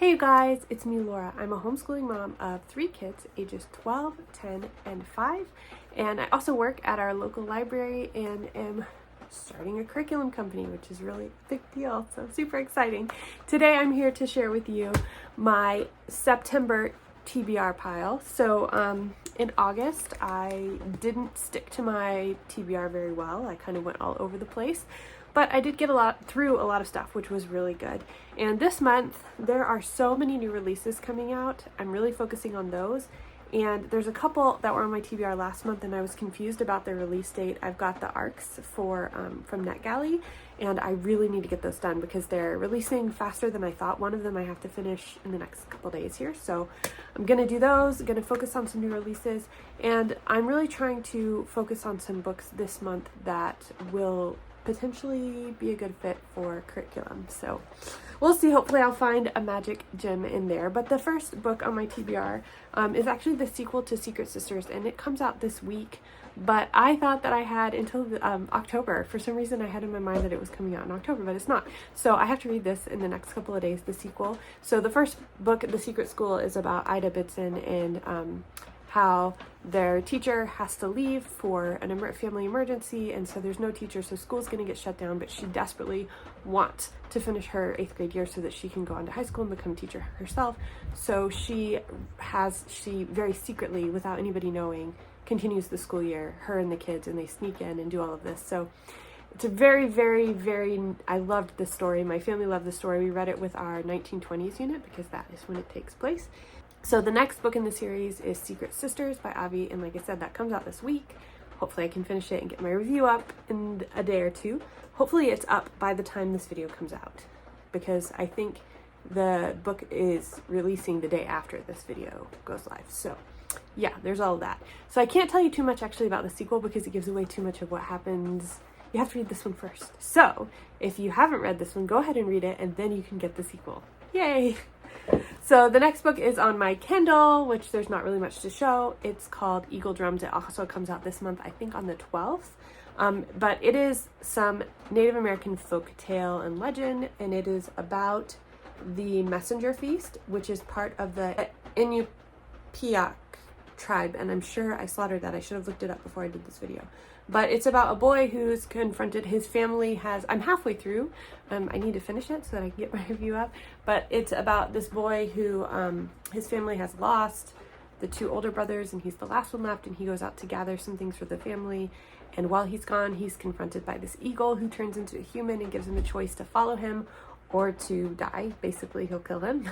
Hey you guys, it's me Laura. I'm a homeschooling mom of 3 kids ages 12, 10, and 5, and I also work at our local library and am starting a curriculum company, which is really a big deal, so super exciting. Today I'm here to share with you my September TBR pile. So in August I didn't stick to my TBR very well. I kind of went all over the place. But I did get through a lot of stuff, which was really good. And this month, there are so many new releases coming out. I'm really focusing on those. And there's a couple that were on my TBR last month, and I was confused about their release date. I've got the ARCs from NetGalley, and I really need to get those done because they're releasing faster than I thought. One of them I have to finish in the next couple days here. So I'm going to do those, going to focus on some new releases. And I'm really trying to focus on some books this month that will potentially be a good fit for curriculum. So we'll see. Hopefully I'll find a magic gem in there. But the first book on my TBR is actually the sequel to Secret Sisters, and it comes out this week. But I thought that I had until October. For some reason I had in my mind that it was coming out in October, but it's not. So I have to read this in the next couple of days, the sequel. So the first book, The Secret School, is about Ida Bitson and how their teacher has to leave for a family emergency, and so there's no teacher, so school's going to get shut down, but she desperately wants to finish her 8th grade year so that she can go on to high school and become a teacher herself. So she very secretly, without anybody knowing, continues the school year, her and the kids, and they sneak in and do all of this. So it's a very, very, I loved this story. My family loved the story. We read it with our 1920s unit because that is when it takes place. So the next book in the series is Secret Sisters by Avi, and like I said, that comes out this week. Hopefully I can finish it and get my review up in a day or two. Hopefully it's up by the time this video comes out, because I think the book is releasing the day after this video goes live. So yeah, there's all of that. So I can't tell you too much actually about the sequel because it gives away too much of what happens. You have to read this one first. So if you haven't read this one, go ahead and read it, and then you can get the sequel. Yay! So the next book is on my Kindle, which there's not really much to show. It's called Eagle Drums. It also comes out this month, I think on the 12th. But it is some Native American folk tale and legend, and it is about the messenger feast, which is part of the Inupiaq tribe, and I'm sure I slaughtered that. I should have looked it up before I did this video. But it's about a boy who's confronted, his family I'm halfway through. I need to finish it so that I can get my review up. But it's about this boy who, his family has lost the 2 older brothers, and he's the last one left, and he goes out to gather some things for the family. And while he's gone, he's confronted by this eagle who turns into a human and gives him a choice to follow him or to die. Basically, he'll kill him.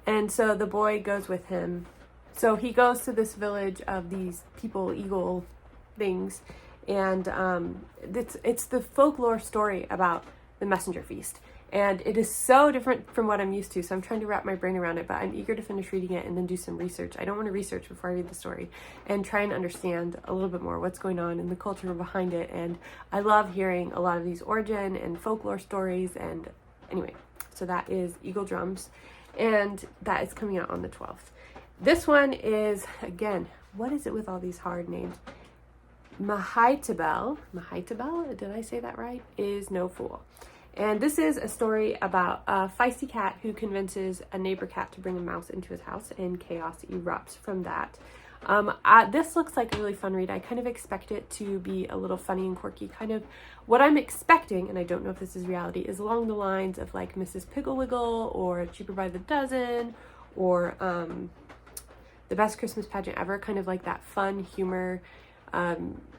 And so the boy goes with him. So he goes to this village of these people, eagle things, and it's the folklore story about the messenger feast, and it is so different from what I'm used to, so I'm trying to wrap my brain around it, but I'm eager to finish reading it and then do some research. I don't want to research before I read the story and try and understand a little bit more what's going on and the culture behind it. And I love hearing a lot of these origin and folklore stories. And anyway, so that is Eagle Drums, and that is coming out on the 12th. This one is, again, what is it with all these hard names? Mehitabel, did I say that right? Is no fool. And this is a story about a feisty cat who convinces a neighbor cat to bring a mouse into his house, and chaos erupts from that. This looks like a really fun read. I kind of expect it to be a little funny and quirky. Kind of what I'm expecting, and I don't know if this is reality, is along the lines of like Mrs. Pigglewiggle or Cheaper by the Dozen or The Best Christmas Pageant Ever, kind of like that fun humor.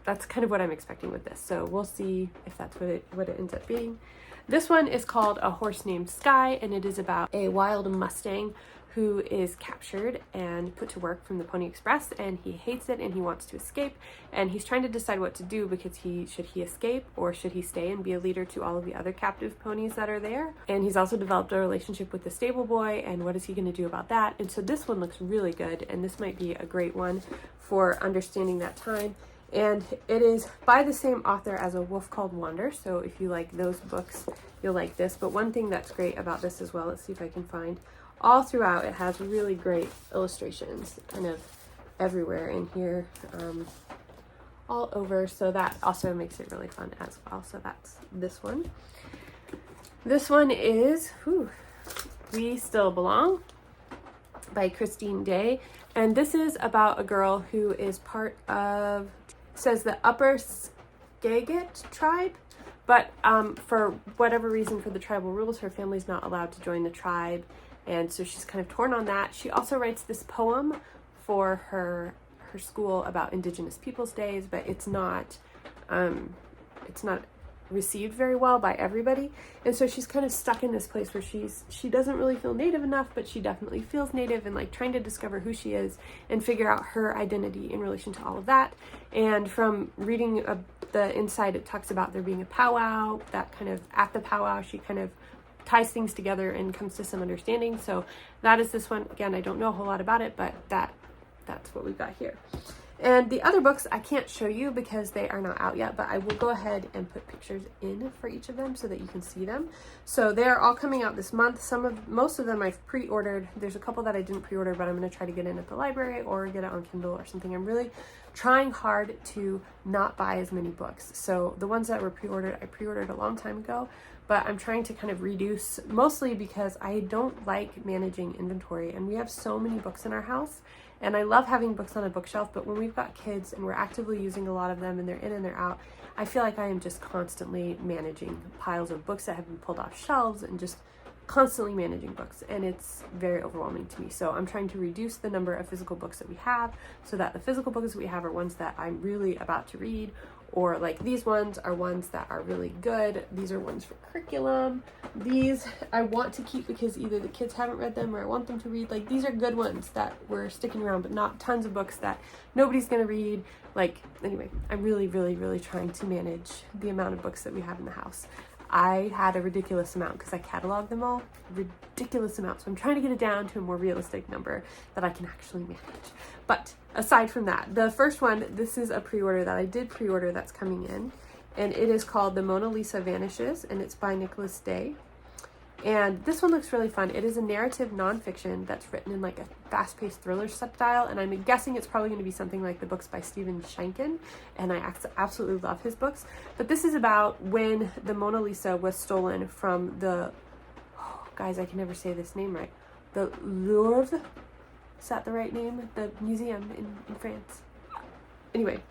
That's kind of what I'm expecting with this. So we'll see if that's what it ends up being. This one is called A Horse Named Sky, and it is about a wild Mustang who is captured and put to work from the Pony Express, and he hates it and he wants to escape, and he's trying to decide what to do because should he escape or should he stay and be a leader to all of the other captive ponies that are there. And he's also developed a relationship with the stable boy, and what is he going to do about that? And so this one looks really good, and this might be a great one for understanding that time. And it is by the same author as A Wolf Called Wander, so if you like those books, you'll like this. But one thing that's great about this as well, let's see if I can find, all throughout it has really great illustrations kind of everywhere in here, all over, so that also makes it really fun as well. So that's this one. This one is, We Still Belong by Christine Day. And this is about a girl who is part of, says the Upper Skagit tribe, but for whatever reason, for the tribal rules, her family's not allowed to join the tribe, and so she's kind of torn on that. She also writes this poem for her school about Indigenous Peoples Days, but it's not received very well by everybody, and so she's kind of stuck in this place where she doesn't really feel Native enough, but she definitely feels Native, and like trying to discover who she is and figure out her identity in relation to all of that. And from reading the inside, it talks about there being a powwow, that kind of at the powwow she kind of ties things together and comes to some understanding. So that is this one. Again, I don't know a whole lot about it, but that's what we've got here. And the other books I can't show you because they are not out yet, but I will go ahead and put pictures in for each of them so that you can see them. So they are all coming out this month. Most of them I've pre-ordered. There's a couple that I didn't pre-order, but I'm going to try to get in at the library or get it on Kindle or something. I'm really trying hard to not buy as many books. So the ones that were pre-ordered, I pre-ordered a long time ago, but I'm trying to kind of reduce, mostly because I don't like managing inventory, and we have so many books in our house. And I love having books on a bookshelf, but when we've got kids and we're actively using a lot of them and they're in and they're out, I feel like I am just constantly managing piles of books that have been pulled off shelves and just constantly managing books, and it's very overwhelming to me. So I'm trying to reduce the number of physical books that we have so that the physical books that we have are ones that I'm really about to read, or like these ones are ones that are really good. These are ones for curriculum. These I want to keep because either the kids haven't read them or I want them to read. Like, these are good ones that were sticking around, but not tons of books that nobody's gonna read. Like, anyway, I'm really, really, really trying to manage the amount of books that we have in the house. I had a ridiculous amount because I cataloged them all, ridiculous amount. So I'm trying to get it down to a more realistic number that I can actually manage. But aside from that, the first one, this is a pre-order that I did pre-order that's coming in, and it is called The Mona Lisa Vanishes, and it's by Nicholas Day. And this one looks really fun. It is a narrative nonfiction that's written in like a fast-paced thriller style, and I'm guessing it's probably going to be something like the books by Stephen Shankin, and I absolutely love his books. But this is about when the Mona Lisa was stolen from the, guys, I can never say this name right, the Louvre, is that the right name? The museum in France. Anyway,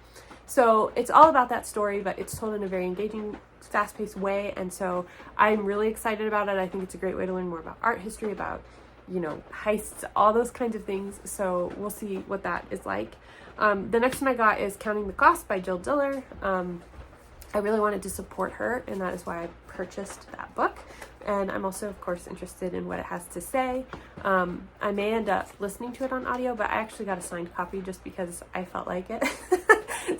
so it's all about that story, but it's told in a very engaging, fast-paced way, and so I'm really excited about it. I think it's a great way to learn more about art history, about, you know, heists, all those kinds of things. So we'll see what that is like. The next one I got is Counting the Cost by Jill Diller. I really wanted to support her, and that is why I purchased that book. And I'm also, of course, interested in what it has to say. I may end up listening to it on audio, but I actually got a signed copy just because I felt like it.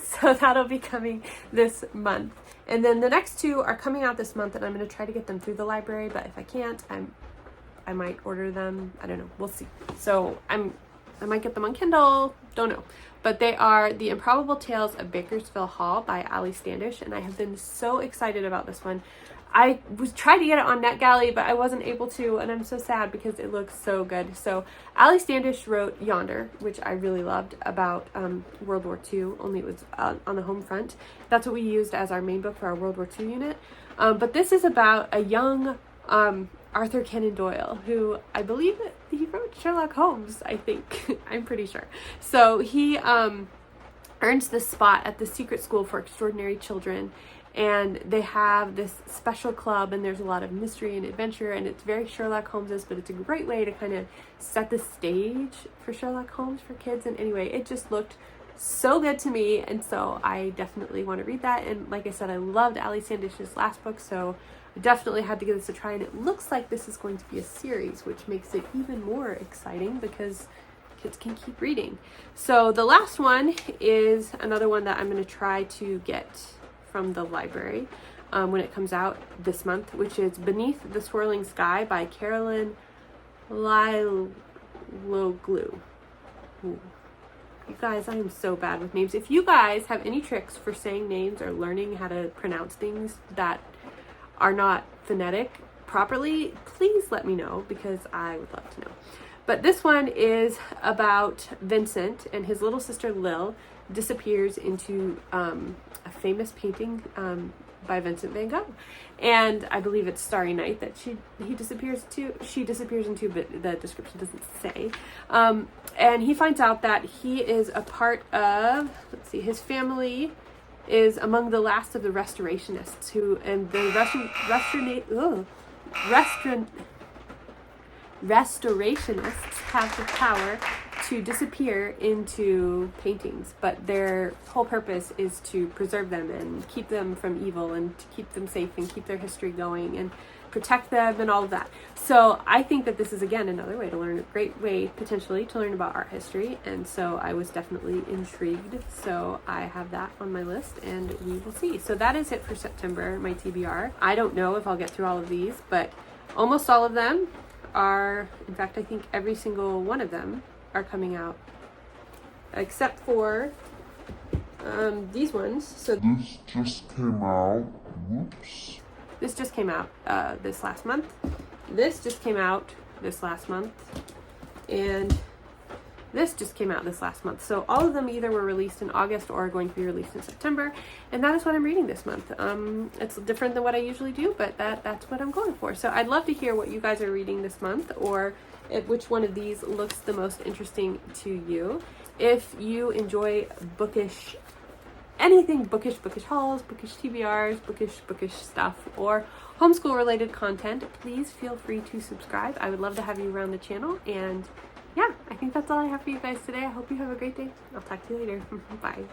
So that'll be coming this month. And then the next two are coming out this month, and I'm going to try to get them through the library, but if I can't, I might order them. I don't know. We'll see. So I might get them on Kindle. Don't know. But they are The Improbable Tales of Bakersville Hall by Ali Standish, and I have been so excited about this one. I was trying to get it on NetGalley, but I wasn't able to, and I'm so sad because it looks so good. So Ali Standish wrote Yonder, which I really loved, about World War II, only it was on the home front. That's what we used as our main book for our World War II unit. But this is about a young Arthur Conan Doyle, who I believe he wrote Sherlock Holmes, I think. I'm pretty sure. So he earns this spot at the secret school for extraordinary children, and they have this special club, and there's a lot of mystery and adventure, and it's very Sherlock Holmes-esque, but it's a great way to kind of set the stage for Sherlock Holmes for kids. And anyway, it just looked so good to me, and so I definitely want to read that. And like I said, I loved Ali Standish's last book, so I definitely had to give this a try, and it looks like this is going to be a series, which makes it even more exciting because kids can keep reading. So the last one is another one that I'm going to try to get from the library when it comes out this month, which is Beneath the Swirling Sky by Caroln Leiloglou. You guys, I am so bad with names. If you guys have any tricks for saying names or learning how to pronounce things that are not phonetic properly, please let me know because I would love to know. But this one is about Vincent, and his little sister Lil disappears into a famous painting by Vincent van Gogh. And I believe it's Starry Night that she disappears into, but the description doesn't say. And he finds out that he is a part of, let's see, his family is among the last of the restorationists and the restorationists have the power to disappear into paintings, but their whole purpose is to preserve them and keep them from evil and to keep them safe and keep their history going and protect them and all of that. So I think that this is, again, another way to learn, a great way potentially to learn about art history, and so I was definitely intrigued. So I have that on my list and we will see. So that is it for September, my TBR. I don't know if I'll get through all of these, but almost all of them are, in fact, I think every single one of them are coming out, except for these ones. So this just came out. Whoops. This just came out this last month. This just came out this last month. And this just came out this last month. So all of them either were released in August or are going to be released in September. And that is what I'm reading this month. It's different than what I usually do, but that's what I'm going for. So I'd love to hear what you guys are reading this month, or which one of these looks the most interesting to you. If you enjoy bookish, anything bookish hauls, bookish TBRs, bookish stuff, or homeschool related content, please feel free to subscribe. I would love to have you around the channel. And yeah, I think that's all I have for you guys today. I hope you have a great day. I'll talk to you later. Bye.